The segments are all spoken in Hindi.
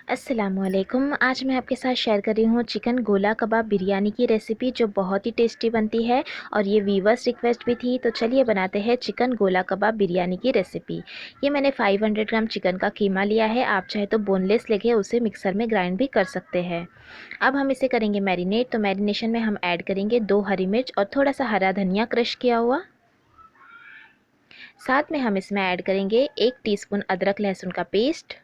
अस्सलामुअलैकुम। आज मैं आपके साथ शेयर कर रही हूँ चिकन गोला कबाब बिरयानी की रेसिपी, जो बहुत ही टेस्टी बनती है और ये वीवर्स रिक्वेस्ट भी थी। तो चलिए बनाते हैं चिकन गोला कबाब बिरयानी की रेसिपी। ये मैंने 500 ग्राम चिकन का कीमा लिया है। आप चाहे तो बोनलेस लेके उसे मिक्सर में ग्राइंड भी कर सकते हैं। अब हम इसे करेंगे मैरिनेट। तो मैरिनेशन में हम ऐड करेंगे 2 हरी मिर्च और थोड़ा सा हरा धनिया क्रश किया हुआ। साथ में हम इसमें ऐड करेंगे 1 टीस्पून अदरक लहसुन का पेस्ट,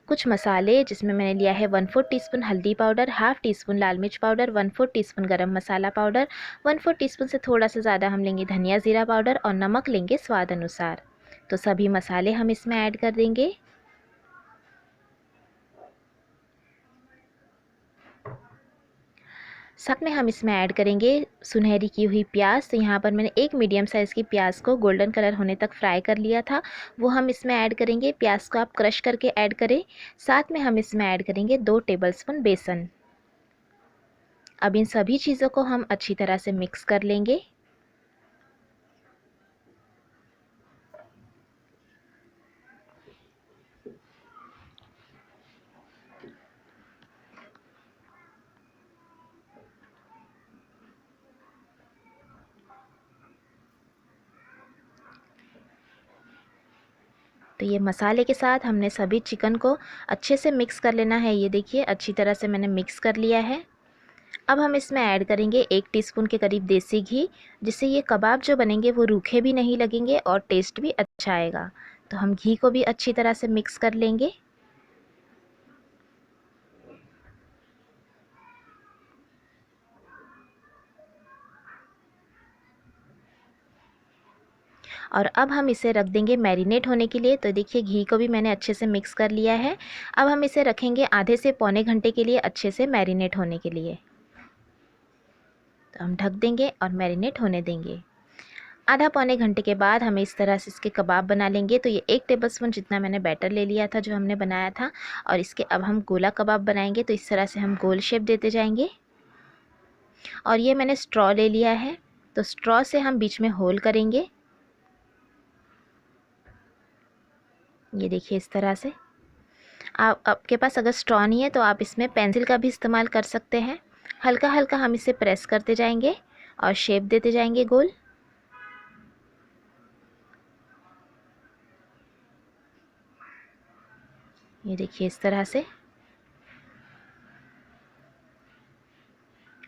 कुछ मसाले जिसमें मैंने लिया है 1/4 टीस्पून हल्दी पाउडर, हाफ़ टी स्पून लाल मिर्च पाउडर, 1/4 टीस्पून गरम मसाला पाउडर, 1/4 टीस्पून से थोड़ा सा ज़्यादा हम लेंगे धनिया ज़ीरा पाउडर और नमक लेंगे स्वाद अनुसार। तो सभी मसाले हम इसमें ऐड कर देंगे। साथ में हम इसमें ऐड करेंगे सुनहरी की हुई प्याज। तो यहाँ पर मैंने एक मीडियम साइज़ की प्याज को गोल्डन कलर होने तक फ्राई कर लिया था, वो हम इसमें ऐड करेंगे। प्याज को आप क्रश करके ऐड करें। साथ में हम इसमें ऐड करेंगे 2 टेबलस्पून बेसन। अब इन सभी चीज़ों को हम अच्छी तरह से मिक्स कर लेंगे। तो ये मसाले के साथ हमने सभी चिकन को अच्छे से मिक्स कर लेना है। ये देखिए अच्छी तरह से मैंने मिक्स कर लिया है। अब हम इसमें ऐड करेंगे 1 टीस्पून के करीब देसी घी, जिससे ये कबाब जो बनेंगे वो रूखे भी नहीं लगेंगे और टेस्ट भी अच्छा आएगा। तो हम घी को भी अच्छी तरह से मिक्स कर लेंगे। और अब हम इसे रख देंगे मैरिनेट होने के लिए। तो देखिए घी को भी मैंने अच्छे से मिक्स कर लिया है। अब हम इसे रखेंगे आधे से पौने घंटे के लिए अच्छे से मैरिनेट होने के लिए। तो हम ढक देंगे और मैरिनेट होने देंगे। आधा पौने घंटे के बाद हमें इस तरह से इसके कबाब बना लेंगे। तो ये 1 टेबलस्पून जितना मैंने बैटर ले लिया था जो हमने बनाया था, और इसके अब हम गोला कबाब बनाएंगे। तो इस तरह से हम गोल शेप देते जाएंगे। और ये मैंने स्ट्रॉ ले लिया है, तो स्ट्रॉ से हम बीच में होल करेंगे। ये देखिए इस तरह से। आप आपके पास अगर स्ट्रॉ नहीं है तो आप इसमें पेंसिल का भी इस्तेमाल कर सकते हैं। हल्का हल्का हम इसे प्रेस करते जाएंगे और शेप देते जाएंगे गोल। ये देखिए इस तरह से।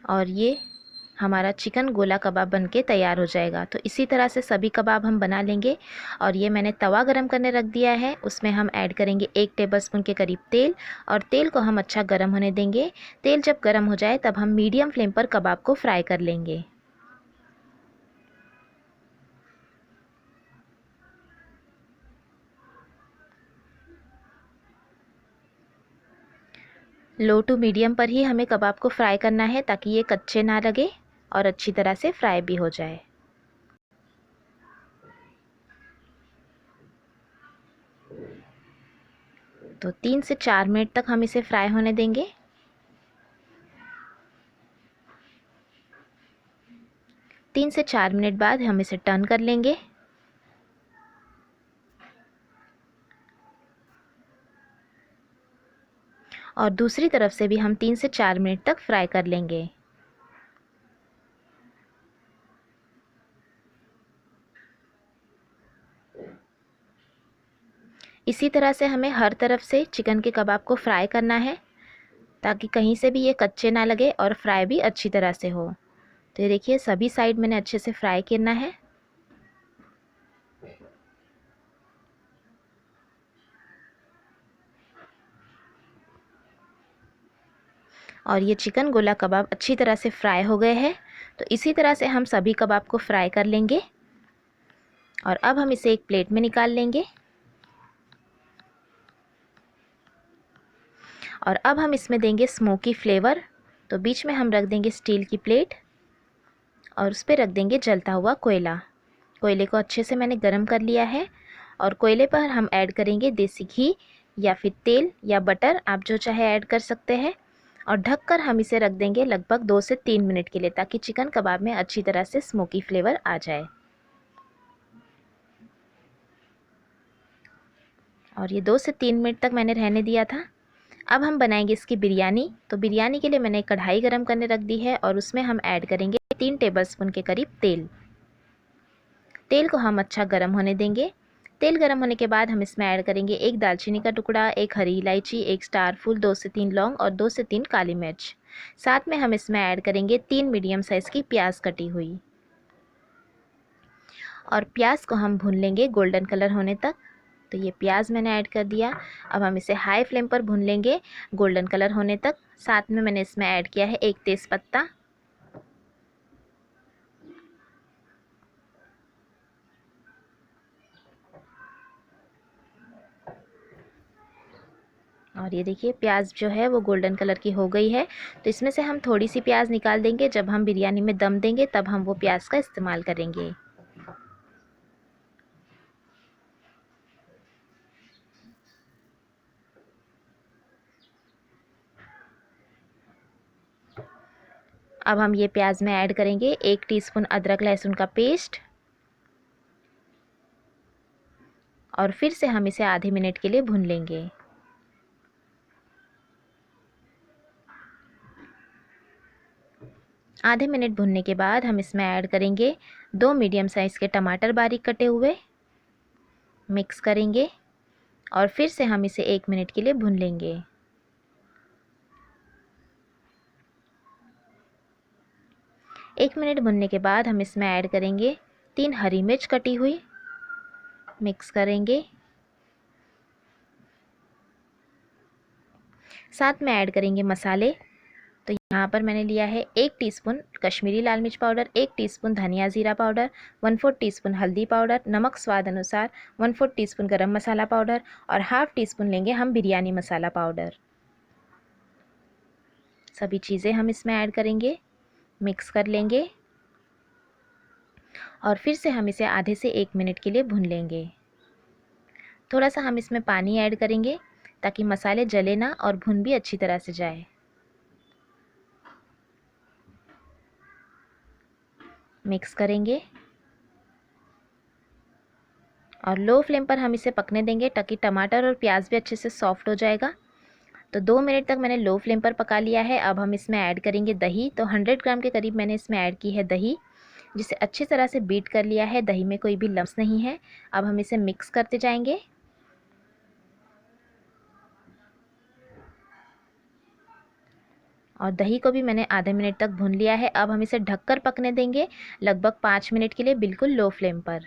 और ये हमारा चिकन गोला कबाब बनके तैयार हो जाएगा। तो इसी तरह से सभी कबाब हम बना लेंगे। और ये मैंने तवा गरम करने रख दिया है, उसमें हम ऐड करेंगे 1 टेबलस्पून के करीब तेल, और तेल को हम अच्छा गरम होने देंगे। तेल जब गरम हो जाए तब हम मीडियम फ्लेम पर कबाब को फ्राई कर लेंगे। लो टू मीडियम पर ही हमें कबाब को फ्राई करना है, ताकि ये कच्चे ना लगे और अच्छी तरह से फ्राई भी हो जाए। तो 3 से 4 मिनट तक हम इसे फ्राई होने देंगे। 3 से 4 मिनट बाद हम इसे टर्न कर लेंगे। और दूसरी तरफ से भी हम 3 से 4 मिनट तक फ्राई कर लेंगे। इसी तरह से हमें हर तरफ से चिकन के कबाब को फ्राई करना है, ताकि कहीं से भी ये कच्चे ना लगे और फ्राई भी अच्छी तरह से हो। तो ये देखिए सभी साइड मैंने अच्छे से फ्राई करना है। और ये चिकन गोला कबाब अच्छी तरह से फ्राई हो गए हैं। तो इसी तरह से हम सभी कबाब को फ्राई कर लेंगे। और अब हम इसे एक प्लेट में निकाल लेंगे। और अब हम इसमें देंगे स्मोकी फ्लेवर। तो बीच में हम रख देंगे स्टील की प्लेट, और उस पर रख देंगे जलता हुआ कोयला। कोयले को अच्छे से मैंने गरम कर लिया है। और कोयले पर हम ऐड करेंगे देसी घी या फिर तेल या बटर, आप जो चाहे ऐड कर सकते हैं। और ढककर हम इसे रख देंगे लगभग 2 से 3 मिनट के लिए, ताकि चिकन कबाब में अच्छी तरह से स्मोकी फ्लेवर आ जाए। और ये 2 से 3 मिनट तक मैंने रहने दिया था। अब हम बनाएंगे इसकी बिरयानी। तो बिरयानी के लिए मैंने एक कढ़ाई गरम करने रख दी है और उसमें हम ऐड करेंगे 3 टेबलस्पून के करीब तेल। तेल को हम अच्छा गरम होने देंगे। तेल गरम होने के बाद हम इसमें ऐड करेंगे एक दालचीनी का टुकड़ा, एक हरी इलायची, एक स्टार फूल, 2 से 3 लौंग और 2 से 3 काली मिर्च। साथ में हम इसमें ऐड करेंगे 3 मीडियम साइज़ की प्याज कटी हुई। और प्याज को हम भून लेंगे गोल्डन कलर होने तक। तो ये प्याज मैंने ऐड कर दिया। अब हम इसे हाई फ्लेम पर भून लेंगे गोल्डन कलर होने तक। साथ में मैंने इसमें ऐड किया है एक तेज़पत्ता और ये देखिए प्याज जो है वो गोल्डन कलर की हो गई है। तो इसमें से हम थोड़ी सी प्याज निकाल देंगे, जब हम बिरयानी में दम देंगे तब हम वो प्याज का इस्तेमाल करेंगे। अब हम ये प्याज में ऐड करेंगे 1 टीस्पून अदरक लहसुन का पेस्ट और फिर से हम इसे आधे मिनट के लिए भून लेंगे। आधे मिनट भूनने के बाद हम इसमें ऐड करेंगे 2 मीडियम साइज़ के टमाटर बारीक कटे हुए। मिक्स करेंगे और फिर से हम इसे 1 मिनट के लिए भून लेंगे। एक मिनट भुनने के बाद हम इसमें ऐड करेंगे 3 हरी मिर्च कटी हुई। मिक्स करेंगे। साथ में ऐड करेंगे मसाले। तो यहाँ पर मैंने लिया है 1 टीस्पून कश्मीरी लाल मिर्च पाउडर, 1 टीस्पून धनिया ज़ीरा पाउडर, 1/4 टीस्पून हल्दी पाउडर, नमक स्वाद अनुसार, 1/4 टीस्पून गरम मसाला पाउडर और हाफ़ टीस्पून लेंगे हम बिरयानी मसाला पाउडर। सभी चीज़ें हम इसमें ऐड करेंगे, मिक्स कर लेंगे और फिर से हम इसे आधे से 1 मिनट के लिए भून लेंगे। थोड़ा सा हम इसमें पानी ऐड करेंगे ताकि मसाले जले ना और भुन भी अच्छी तरह से जाए। मिक्स करेंगे और लो फ्लेम पर हम इसे पकने देंगे ताकि टमाटर और प्याज भी अच्छे से सॉफ्ट हो जाएगा। तो 2 मिनट तक मैंने लो फ्लेम पर पका लिया है। अब हम इसमें ऐड करेंगे दही। तो 100 ग्राम के करीब मैंने इसमें ऐड की है दही, जिसे अच्छी तरह से बीट कर लिया है। दही में कोई भी लम्स नहीं है। अब हम इसे मिक्स करते जाएंगे। और दही को भी मैंने आधे मिनट तक भून लिया है। अब हम इसे ढककर पकने देंगे लगभग 5 मिनट के लिए, बिल्कुल लो फ्लेम पर।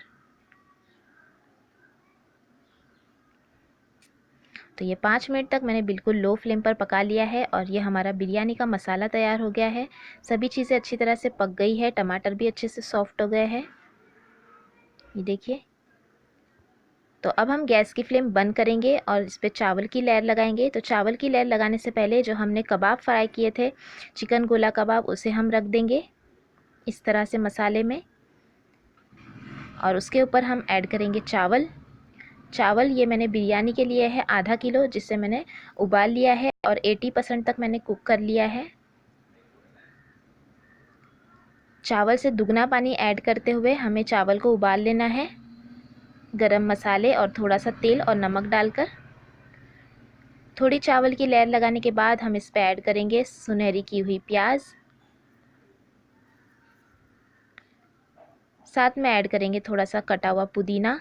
तो ये 5 मिनट तक मैंने बिल्कुल लो फ्लेम पर पका लिया है और ये हमारा बिरयानी का मसाला तैयार हो गया है। सभी चीज़ें अच्छी तरह से पक गई है, टमाटर भी अच्छे से सॉफ्ट हो गए हैं, ये देखिए। तो अब हम गैस की फ्लेम बंद करेंगे और इस पर चावल की लेयर लगाएंगे। तो चावल की लेयर लगाने से पहले जो हमने कबाब फ्राई किए थे, चिकन गोला कबाब, उसे हम रख देंगे इस तरह से मसाले में। और उसके ऊपर हम ऐड करेंगे चावल। चावल ये मैंने बिरयानी के लिए है आधा किलो, जिसे मैंने उबाल लिया है और 80% तक मैंने कुक कर लिया है। चावल से दुगना पानी ऐड करते हुए हमें चावल को उबाल लेना है, गरम मसाले और थोड़ा सा तेल और नमक डालकर। थोड़ी चावल की लेयर लगाने के बाद हम इस पर ऐड करेंगे सुनहरी की हुई प्याज। साथ में ऐड करेंगे थोड़ा सा कटा हुआ पुदीना,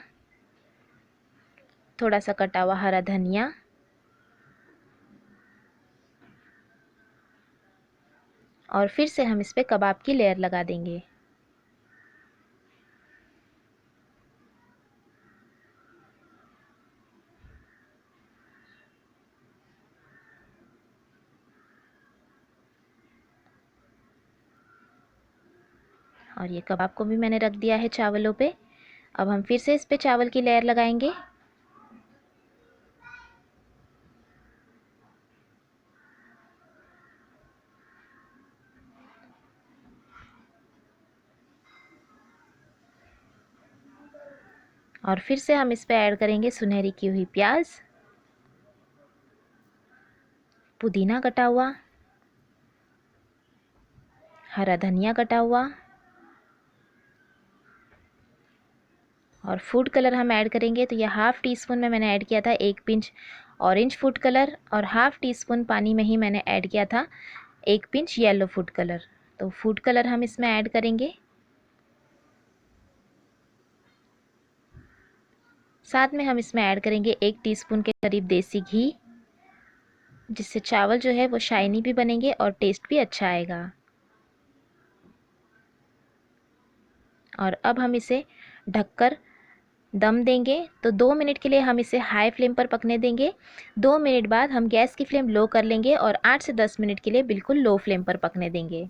थोड़ा सा कटा हुआ हरा धनिया और फिर से हम इस पर कबाब की लेयर लगा देंगे। और ये कबाब को भी मैंने रख दिया है चावलों पे। अब हम फिर से इस पे चावल की लेयर लगाएंगे। और फिर से हम इस पे ऐड करेंगे सुनहरी की हुई प्याज, पुदीना कटा हुआ, हरा धनिया कटा हुआ और फूड कलर हम ऐड करेंगे तो यह हाफ़ टी स्पून में मैंने ऐड किया था 1 पिंच ऑरेंज फूड कलर, और हाफ़ टी स्पून पानी में ही मैंने ऐड किया था 1 पिंच येलो फूड कलर। तो फूड कलर हम इसमें ऐड करेंगे। साथ में हम इसमें ऐड करेंगे 1 टीस्पून के करीब देसी घी, जिससे चावल जो है वो शाइनी भी बनेंगे और टेस्ट भी अच्छा आएगा। और अब हम इसे ढककर दम देंगे। तो 2 मिनट के लिए हम इसे हाई फ्लेम पर पकने देंगे। 2 मिनट बाद हम गैस की फ्लेम लो कर लेंगे और 8 से 10 मिनट के लिए बिल्कुल लो फ्लेम पर पकने देंगे।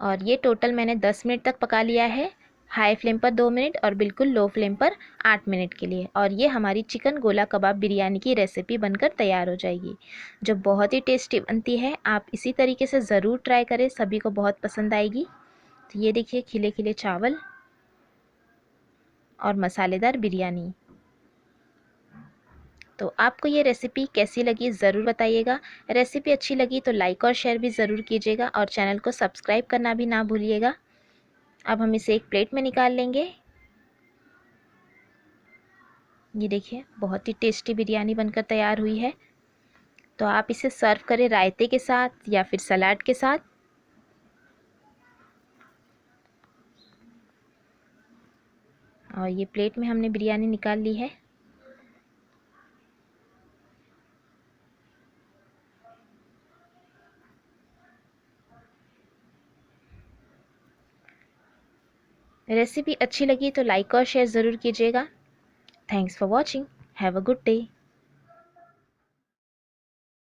और ये टोटल मैंने 10 मिनट तक पका लिया है, हाई फ्लेम पर 2 मिनट और बिल्कुल लो फ्लेम पर 8 मिनट के लिए। और ये हमारी चिकन गोला कबाब बिरयानी की रेसिपी बनकर तैयार हो जाएगी, जो बहुत ही टेस्टी बनती है। आप इसी तरीके से ज़रूर ट्राई करें, सभी को बहुत पसंद आएगी। तो ये देखिए खिले खिले चावल और मसालेदार बिरयानी। तो आपको ये रेसिपी कैसी लगी ज़रूर बताइएगा। रेसिपी अच्छी लगी तो लाइक और शेयर भी ज़रूर कीजिएगा और चैनल को सब्सक्राइब करना भी ना भूलिएगा। अब हम इसे एक प्लेट में निकाल लेंगे। ये देखिए बहुत ही टेस्टी बिरयानी बनकर तैयार हुई है। तो आप इसे सर्व करें रायते के साथ या फिर सलाद के साथ। और ये प्लेट में हमने बिरयानी निकाल ली है। रेसिपी अच्छी लगी तो लाइक और शेयर ज़रूर कीजिएगा। Thanks for watching. Have a good day.